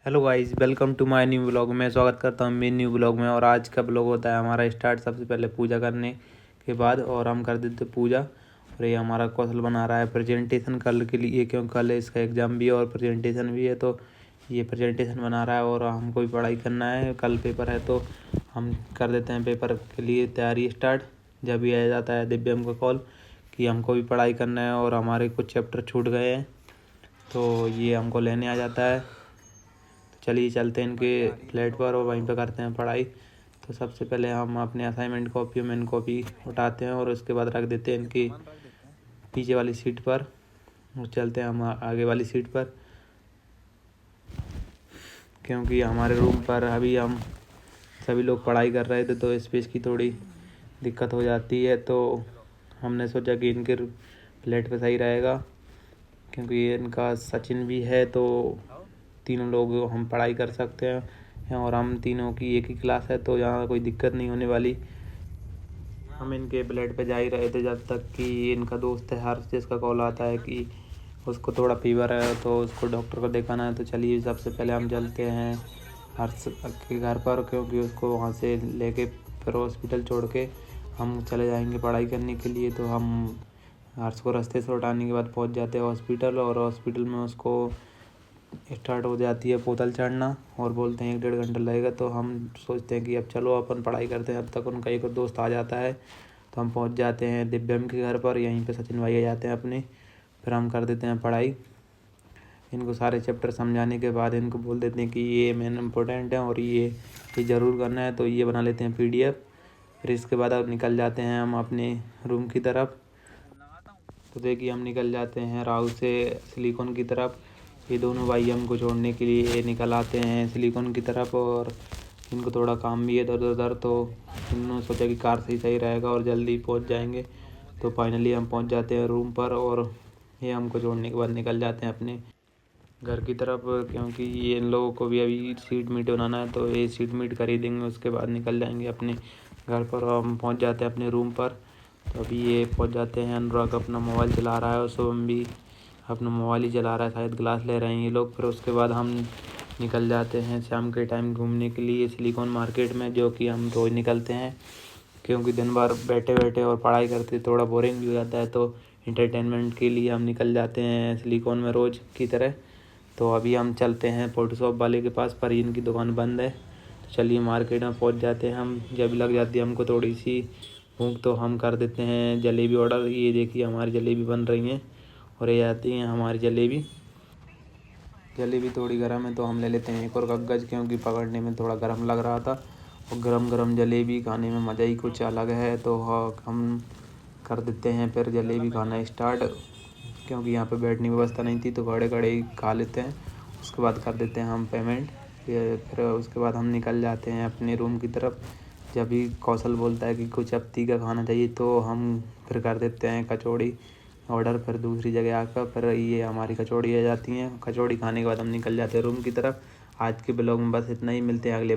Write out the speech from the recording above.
Hello guys, welcome to my new blog. मैं स्वागत करता हूँ मेरे न्यू ब्लॉग में। और आज का ब्लॉग होता है हमारा स्टार्ट सबसे पहले पूजा करने के बाद, और हम कर देते पूजा। और ये हमारा कौशल बना रहा है प्रेजेंटेशन कल के लिए, क्योंकि कल इसका एग्ज़ाम भी है और प्रेजेंटेशन भी है। तो ये प्रेजेंटेशन बना रहा है और हमको भी पढ़ाई करना है। कल पेपर है तो हम कर देते हैं पेपर के लिए तैयारी स्टार्ट। जब भी आ जाता है दिव्यम का कॉल कि हमको भी पढ़ाई करना है और हमारे कुछ चैप्टर छूट गए हैं, तो ये हमको लेने आ जाता है। चलिए चलते हैं इनके फ्लैट पर और वहीं पर करते हैं पढ़ाई। तो सबसे पहले हम अपने असाइनमेंट कॉपी में कॉपी उठाते हैं और उसके बाद रख देते हैं इनकी पीछे वाली सीट पर, और चलते हैं हम आगे वाली सीट पर, क्योंकि हमारे रूम पर अभी हम सभी लोग पढ़ाई कर रहे थे तो स्पेस की थोड़ी दिक्कत हो जाती है। तो हमने सोचा कि इनके फ्लैट पर सही रहेगा, क्योंकि ये इनका सचिन भी है तो तीनों लोग हम पढ़ाई कर सकते हैं। और हम तीनों की एक ही क्लास है तो यहाँ कोई दिक्कत नहीं होने वाली। हम इनके फ्लैट पे जा ही रहे थे जब तक कि इनका दोस्त है हर्ष, जिसका कॉल आता है कि उसको थोड़ा फीवर है तो उसको डॉक्टर को दिखाना है। तो चलिए सबसे पहले हम चलते हैं हर्ष के घर पर, क्योंकि उसको वहाँ से लेके फिर हॉस्पिटल छोड़ के हम चले जाएंगे पढ़ाई करने के लिए। तो हम हर्ष को रास्ते से उठाने के बाद पहुँच जाते हैं हॉस्पिटल, और हॉस्पिटल में उसको स्टार्ट हो जाती है बोतल चढ़ना और बोलते हैं 1-1.5 घंटा लगेगा। तो हम सोचते हैं कि अब चलो अपन पढ़ाई करते हैं। अब तक उनका एक और दोस्त आ जाता है तो हम पहुंच जाते हैं दिव्यम के घर पर। यहीं पे सचिन भाई आ जाते हैं अपने, फिर हम कर देते हैं पढ़ाई। इनको सारे चैप्टर समझाने के बाद इनको बोल देते हैं कि ये मेन इम्पोर्टेंट है और ये ज़रूर करना है, तो ये बना लेते हैं PDF। फिर इसके बाद अब निकल जाते हैं हम अपने रूम की तरफ। तो देखिए हम निकल जाते हैं राहुल से सिलिकॉन की तरफ। ये दोनों भाई हमको छोड़ने के लिए निकल आते हैं सिलिकॉन की तरफ, और इनको थोड़ा काम भी है इधर उधर, तो इन्होंने सोचा कि कार से ही सही रहेगा और जल्दी पहुंच जाएंगे। तो फाइनली हम पहुंच जाते हैं रूम पर, और ये हमको छोड़ने के बाद निकल जाते हैं अपने घर की तरफ, क्योंकि ये इन लोगों को भी अभी सीट मीट बनाना है। तो ये सीट मीट खरीदेंगे, उसके बाद निकल जाएंगे अपने घर पर। और हम पहुँच जाते हैं अपने रूम पर। तो अभी ये पहुँच जाते हैं। अनुराग अपना मोबाइल चला रहा है और शुभम भी अपना मोबाइल ही चला रहा है, शायद क्लास ले रहे हैं ये लोग। फिर उसके बाद हम निकल जाते हैं शाम के टाइम घूमने के लिए सिलिकॉन मार्केट में, जो कि हम रोज़ निकलते हैं, क्योंकि दिन भर बैठे बैठे और पढ़ाई करते थोड़ा बोरिंग भी हो जाता है। तो इंटरटेनमेंट के लिए हम निकल जाते हैं सिलिकॉन में रोज़ की तरह। तो अभी हम चलते हैं फोटोशॉप वाले के पास, पर इनकी दुकान बंद है। तो चलिए मार्केट में पहुंच जाते हैं हम। जब लग जाती है हमको थोड़ी सी भूख, तो हम कर देते हैं जलेबी ऑर्डर। ये देखिए हमारी जलेबी बन रही हैं और ये आती हैं हमारी जलेबी। जलेबी थोड़ी गर्म है तो हम ले लेते हैं एक और कागज़, क्योंकि पकड़ने में थोड़ा गर्म लग रहा था। और गरम गरम जलेबी खाने में मज़ा ही कुछ अलग है। तो हम कर देते हैं फिर जलेबी खाना स्टार्ट, क्योंकि यहाँ पे बैठने की व्यवस्था नहीं थी तो खड़े खड़े ही खा लेते हैं। उसके बाद कर देते हैं हम पेमेंट। फिर उसके बाद हम निकल जाते हैं अपने रूम की तरफ। जब भी कौशल बोलता है कि कुछ अब तीखा खाना चाहिए, तो हम फिर कर देते हैं कचौड़ी ऑर्डर। फिर दूसरी जगह आकर फिर ये हमारी कचौड़ी आ जाती हैं। कचौड़ी खाने के बाद हम निकल जाते हैं रूम की तरफ। आज के ब्लॉग में बस इतना ही, मिलते हैं अगले